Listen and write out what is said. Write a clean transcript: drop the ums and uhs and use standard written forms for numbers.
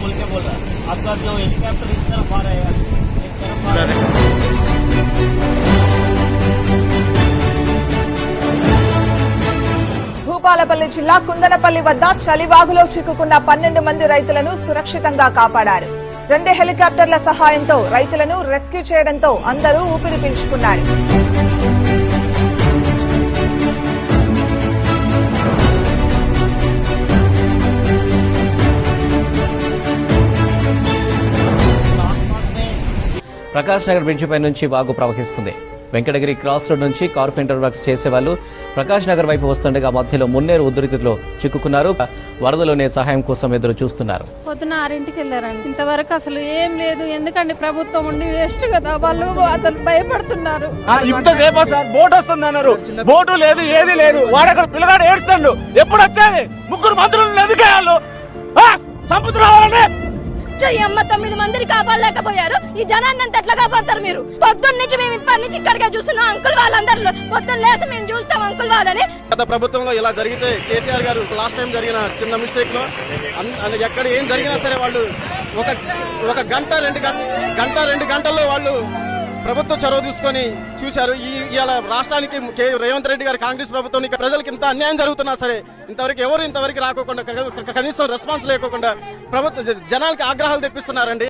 बोल के बोल रहा आपका जो हेलीकॉप्टर इस तरफ आ रहा है इस तरफ आ रहा है। భూపాలపల్లి జిల్లా కుందనపల్లి వద్ద చలివాగులో చిక్కుకున్న 12 మంది రైతులను సురక్షితంగా కాపాడారు. 2 హెలికాప్టర్ల సహాయంతో రైతులను రెస్క్యూ చేయడంతో అందరూ ఊపిరి పీల్చుకున్నారు. ప్రకాష్ నగర్ బ్రిడ్జిపై నుంచి వాగు ప్రవహిస్తుంది. వెంకటగిరి క్రాస్ రోడ్ నుంచి కార్పెంటర్ వర్క్స్ చేసేవాళ్లు ప్రకాష్ నగర్ వైపు వస్తుండగా మధ్యలో మున్నేరు ఉధృతిలో చిక్కుకున్నారు. వరదలోనే సహాయం కోసం ఎదురు చూస్తున్నారు. పొద్దున 6ంటికి వెళ్లారండి. ఇంతవరకు అసలు ఏం లేదు. ఎందుకంటే ప్రభుత్వం ఉండి వేస్ట్ కదా, వాళ్ళు అతను భయపడుతున్నారు. ఇంతసేపు బోట్ వస్తుంది అన్నారు, బోటు లేదు, ఏది లేదు. వాడక్కడ పిల్లగాడు ఏడుస్తాడు. ఎప్పుడు వచ్చేది? 3 మంత్రులు ఎందుకేయాలు సంపుతున్నారని 9 మందిని కాపాడలేకపోయారు. ఈ జనాన్ని అంత ఎట్లా కాపాడతారు మీరు? పొద్దున్న నుంచి మేము ఇప్పటి నుంచి ఇక్కడికే చూస్తున్నాం. అంకుల్ వాళ్ళందరూ పొద్దున్న లేసి మేము చూస్తాం అంకుల్ వాళ్ళని. గత ప్రభుత్వంలో ఇలా జరిగితే కేసీఆర్ గారు లాస్ట్ టైం జరిగిన చిన్న మిస్టేక్ లో ఎక్కడ ఏం జరిగినా సరే వాళ్ళు ఒక గంట 2 గంటల్లో వాళ్ళు ప్రభుత్వ చొరవ తీసుకొని చూశారు. ఇవాళ రాష్ట్రానికి రేవంత్ రెడ్డి గారు కాంగ్రెస్ ప్రభుత్వం ప్రజలకు ఇంత అన్యాయం జరుగుతున్నా సరే ఇంతవరకు రాకోకుండా కనీసం రెస్పాన్స్ లేకోకుండా ప్రభుత్వ జనాలకి ఆగ్రహాలు తెప్పిస్తున్నారండి.